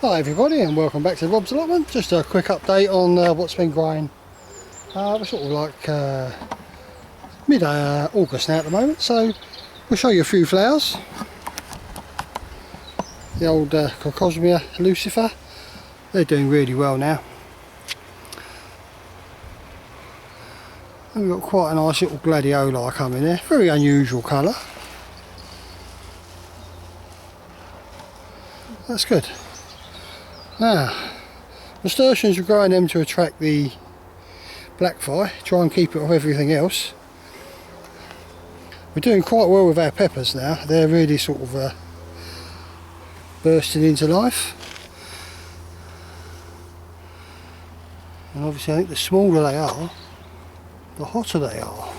Hi everybody and welcome back to Robs Allotment. Just a quick update on what's been growing. We're sort of like mid-August now at the moment, so we'll show you a few flowers. The old Crocosmia Lucifer, they're doing really well now. And we've got quite a nice little gladioli coming there, very unusual colour. That's good. Now, nasturtiums are growing them to attract the black fly, try and keep it off everything else. We're doing quite well with our peppers now, they're really sort of bursting into life. And obviously I think the smaller they are, the hotter they are.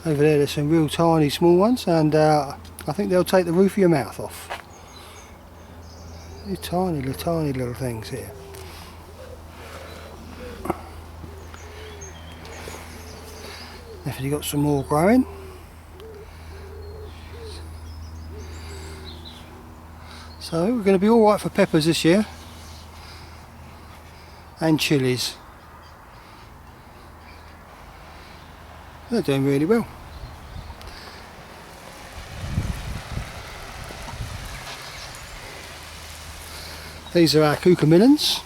Over there there's some real tiny small ones, and I think they'll take the roof of your mouth off. These tiny little things here. Definitely got some more growing. So we're going to be alright for peppers this year. And chilies. They're doing really well. These are our cucamelons.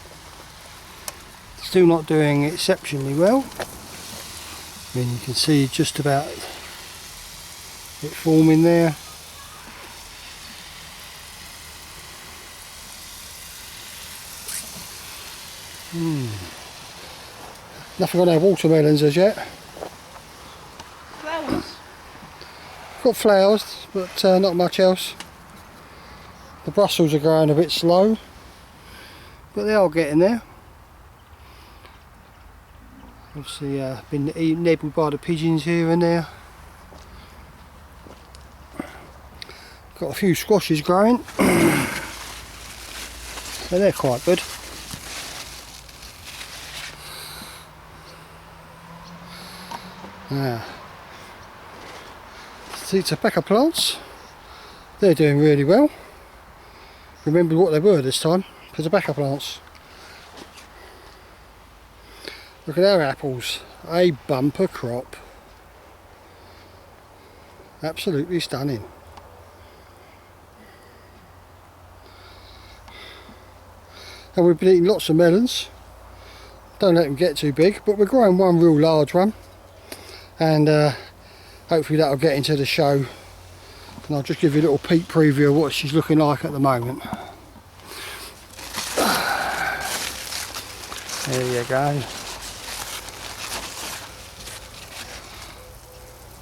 Still not doing exceptionally well. I mean, you can see just about it forming there. Nothing on our watermelons as yet. Flowers? Got flowers, but not much else. The Brussels are growing a bit slow, but they are getting there. Obviously been nibbled by the pigeons here and there. Got a few squashes growing, so they're quite good. Now, see, tobacco plants, they're doing really well. Remember what they were this time, for tobacco plants. Look at our apples, a bumper crop. Absolutely stunning. And we've been eating lots of melons. Don't let them get too big, but we're growing one real large one. And hopefully that'll get into the show. And I'll just give you a little peek preview of what she's looking like at the moment. There you go.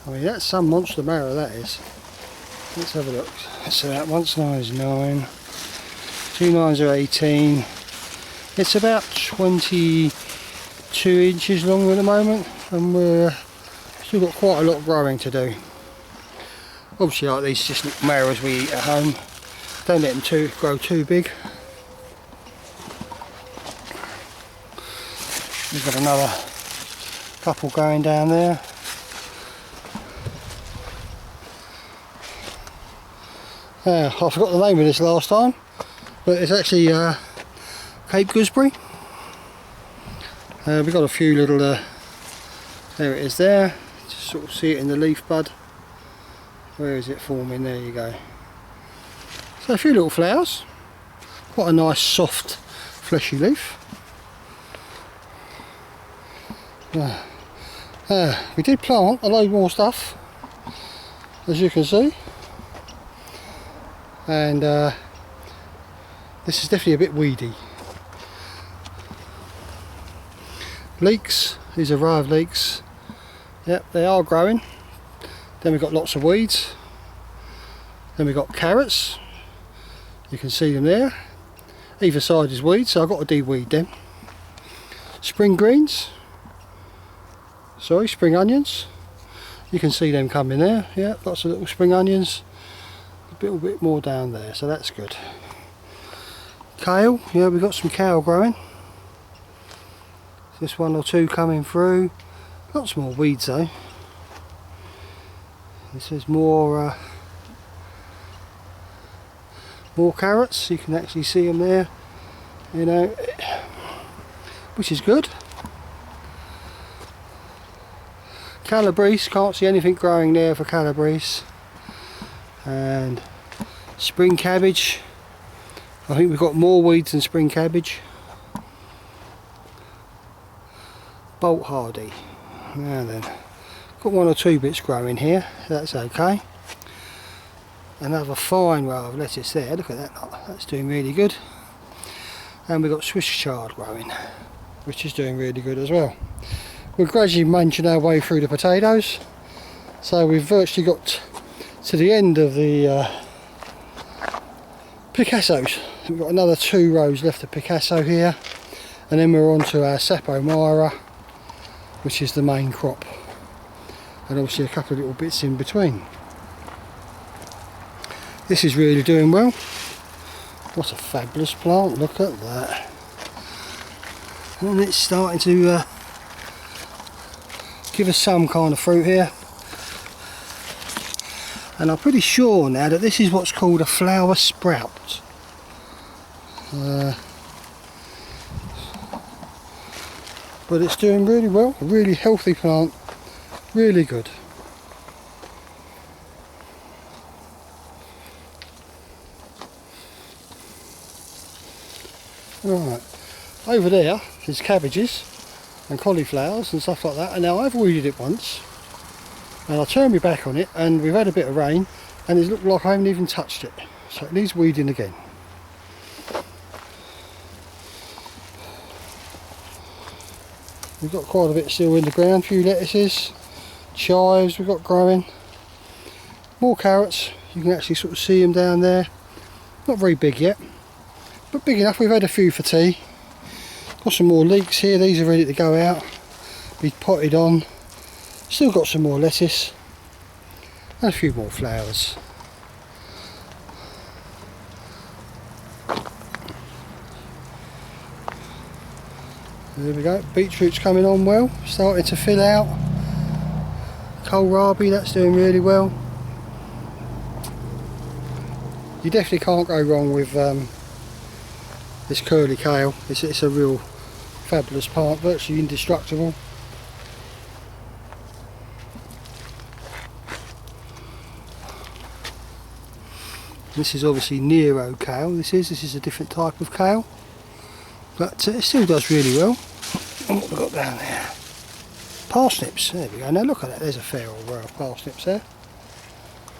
I mean, that's some monster marrow, that is. Let's have a look. So that once 9 is 9, 2 9s are 18. It's about 22 inches long at the moment, and we're still got quite a lot growing to do. Obviously, like these just little marrows we eat at home. Don't let them grow too big. We've got another couple going down there. I forgot the name of this last time, but it's actually Cape Gooseberry. We've got a few little, there it is there, just sort of see it in the leaf bud. Where is it forming? There you go. So a few little flowers, quite a nice soft fleshy leaf. We did plant a load more stuff, as you can see. And this is definitely a bit weedy. Leeks, these are arrived leeks. Yep, they are growing. Then we've got lots of weeds. Then we've got carrots. You can see them there. Either side is weeds, so I've got to de-weed them. Spring greens. Sorry, spring onions. You can see them coming there. Yeah, lots of little spring onions. A little bit more down there, so that's good. Kale, yeah, we've got some kale growing. Just 1 or 2 coming through. Lots more weeds though. This is more More carrots, you can actually see them there, you know, which is good. Calabrese, can't see anything growing there for calabrese. And spring cabbage, I think we've got more weeds than spring cabbage. Bolt hardy, now then, got one or two bits growing here, that's okay. Another fine row of lettuce there, look at that, that's doing really good. And we've got Swiss chard growing, which is doing really good as well. We're gradually munching our way through the potatoes, so we've virtually got to the end of the Picassos. We've got another 2 rows left of Picasso here, and then we're on to our Sapo Myra, which is the main crop, and obviously a couple of little bits in between. This is really doing well. What a fabulous plant, look at that. And it's starting to give us some kind of fruit here. And I'm pretty sure now that this is what's called a flower sprout. But it's doing really well, a really healthy plant, really good. Right, over there is cabbages and cauliflowers and stuff like that, and now I've weeded it once and I turned my back on it and we've had a bit of rain and it looked like I haven't even touched it, so it needs weeding again. We've got quite a bit still in the ground, a few lettuces, chives we've got growing, more carrots, you can actually sort of see them down there, not very big yet, but big enough. We've had a few for tea. Got some more leeks here, these are ready to go out, be potted on. Still got some more lettuce and a few more flowers. There we go, beetroot's coming on well, starting to fill out. Kohlrabi, that's doing really well. You definitely can't go wrong with this curly kale. It's a real fabulous plant, virtually indestructible. This is obviously Nero kale, this is a different type of kale, but it still does really well. And what have we got down there? Parsnips, there we go, now look at that, there's a fair old row of parsnips there.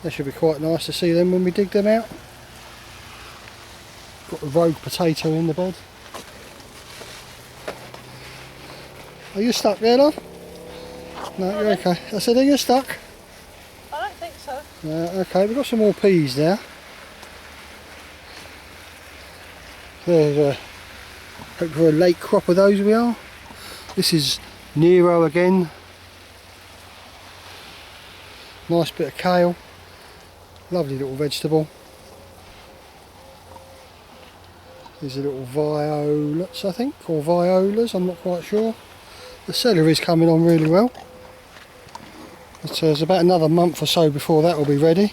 They should be quite nice to see them when we dig them out. Got a rogue potato in the bed. Are you stuck there, love? No, you're okay. I said, are you stuck? I don't think so. Okay, we've got some more peas there. There's hope for a late crop of those we are. This is Nero again. Nice bit of kale. Lovely little vegetable. These are little violets, I think, or violas, I'm not quite sure. The celery's coming on really well. But, there's about another month or so before that will be ready.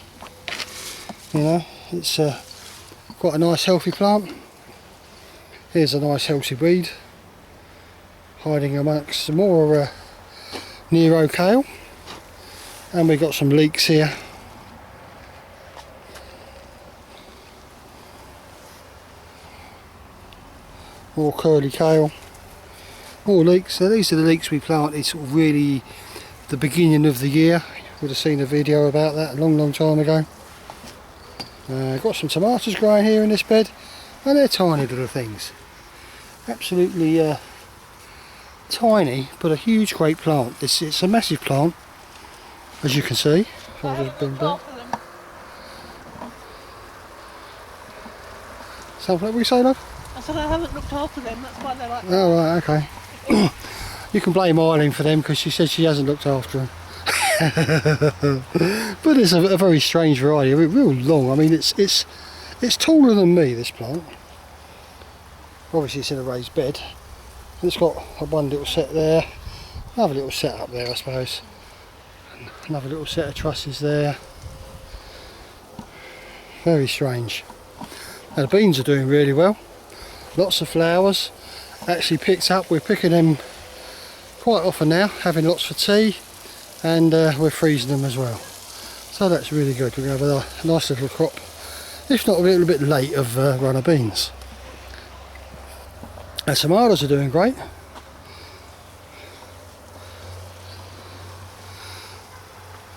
You know, it's quite a nice healthy plant. Here's a nice healthy weed, hiding amongst some more Nero kale. And we've got some leeks here. More curly kale, more leeks. So these are the leeks we planted sort of really the beginning of the year. You would have seen a video about that a long time ago. Got some tomatoes growing here in this bed, and they're tiny little things. Absolutely tiny, but a huge great plant. It's a massive plant, as you can see. If I just bring back. Something like we say, love? I said I haven't looked after them, that's why they're like that. Oh right, okay. You can blame Eileen for them because she said she hasn't looked after them. But it's a very strange variety, real long. I mean, it's taller than me, this plant. Obviously it's in a raised bed. It's got one little set there, another little set up there I suppose, another little set of trusses there. Very strange. And the beans are doing really well. Lots of flowers. Actually picked up. We're picking them quite often now, having lots for tea, and we're freezing them as well. So that's really good. We're going to have a nice little crop, if not a little bit late, of runner beans. Our tomatoes are doing great.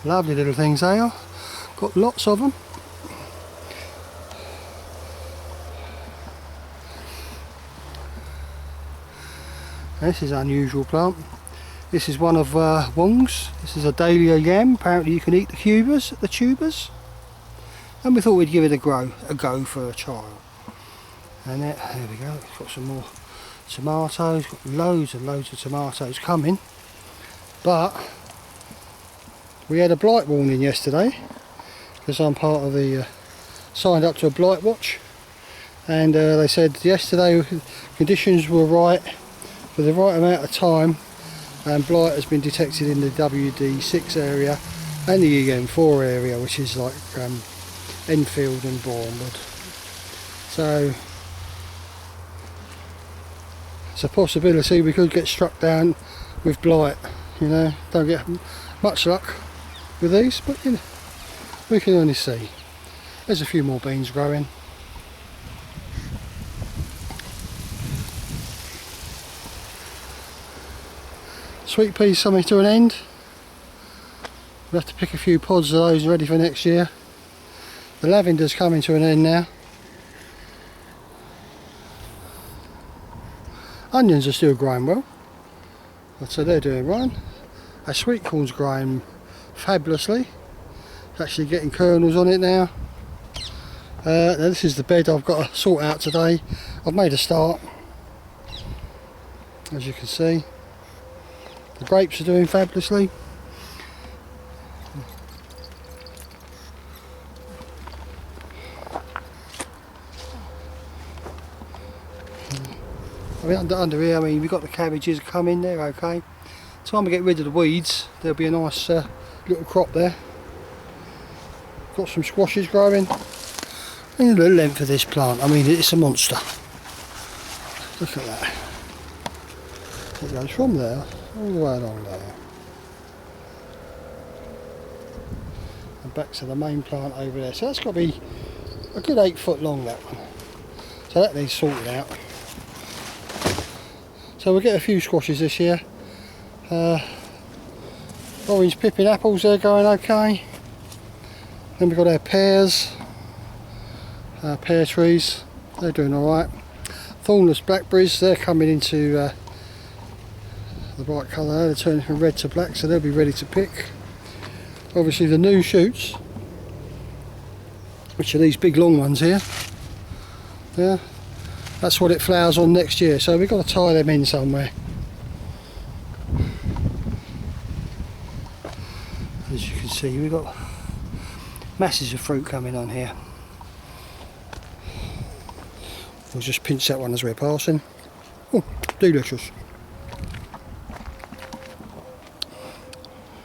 Lovely little things they are. Got lots of them. This is an unusual plant. This is one of Wong's. This is a dahlia yam. Apparently you can eat the tubers. And we thought we'd give it a go for a trial. And there we go. It's got some more tomatoes. Got loads and loads of tomatoes coming. But we had a blight warning yesterday because I'm part of the signed up to a blight watch, and they said yesterday conditions were right for the right amount of time, and blight has been detected in the WD6 area and the EM4 area, which is like Enfield and Bournemouth. So it's a possibility we could get struck down with blight. You know, don't get much luck with these, but you know, we can only see. There's a few more beans growing. Sweet peas coming to an end. We'll have to pick a few pods of those ready for next year. The lavender's coming to an end now. Onions are still growing well, so they're doing right. Our sweet corn's growing fabulously. It's actually getting kernels on it now. Now this is the bed I've got to sort out today. I've made a start, as you can see. The grapes are doing fabulously. I mean, under here, I mean, we've got the cabbages coming there, okay. Time to get rid of the weeds, there'll be a nice little crop there. Got some squashes growing. And the length of this plant, I mean, it's a monster. Look at that. It goes from there all the way along there. And back to the main plant over there. So that's got to be a good 8 foot long, that one. So that needs sorted out. So we'll get a few squashes this year. Orange pippin apples, they're going okay. Then we've got our pears, our pear trees, they're doing alright. Thornless blackberries, they're coming into the bright colour, they're turning from red to black, so they'll be ready to pick. Obviously the new shoots, which are these big long ones here, yeah, that's what it flowers on next year, so we've got to tie them in somewhere. As you can see, we've got masses of fruit coming on here. We'll just pinch that one as we're passing. Oh, delicious.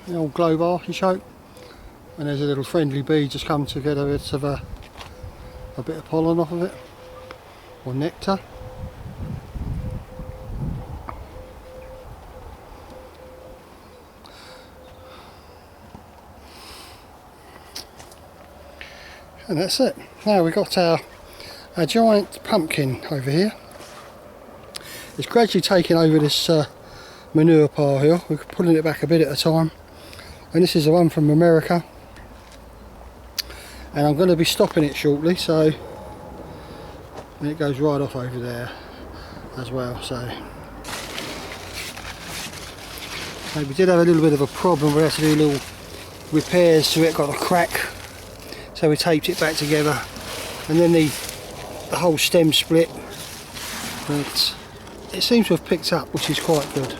The old globe artichoke, and there's a little friendly bee just come to get a bit of pollen off of it, or nectar. And that's it. Now we've got our giant pumpkin over here. It's gradually taking over this manure pile here. We're pulling it back a bit at a time. And this is the one from America. And I'm going to be stopping it shortly, so and it goes right off over there as well. So we did have a little bit of a problem. We had to do little repairs to it. Got a crack. So we taped it back together, and then the whole stem split, but it seems to have picked up, which is quite good.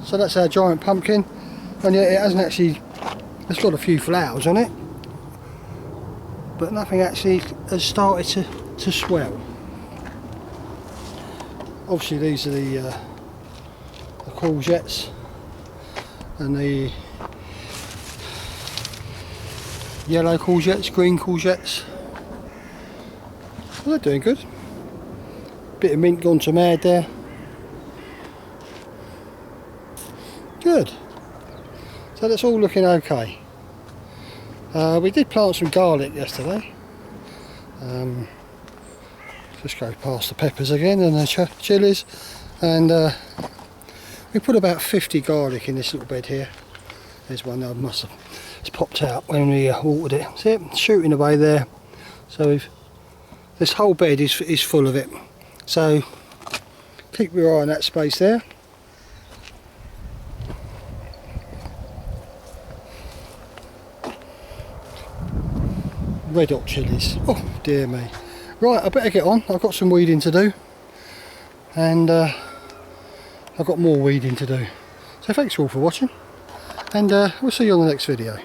So that's our giant pumpkin, and yet it hasn't actually, it's got a few flowers on it, but nothing actually has started to swell. Obviously these are the courgettes and the yellow courgettes, green courgettes. Well, they're doing good. Bit of mint gone to mad there. Good. So that's all looking okay. We did plant some garlic yesterday. Just go past the peppers again and the chilies, and we put about 50 garlic in this little bed here. There's one that must have it's popped out when we watered it. See it shooting away there. So this whole bed is full of it. So keep your eye on that space there. Red hot chilies. Oh dear me. Right, I better get on. I've got some weeding to do, and I've got more weeding to do. So thanks all for watching, and we'll see you on the next video.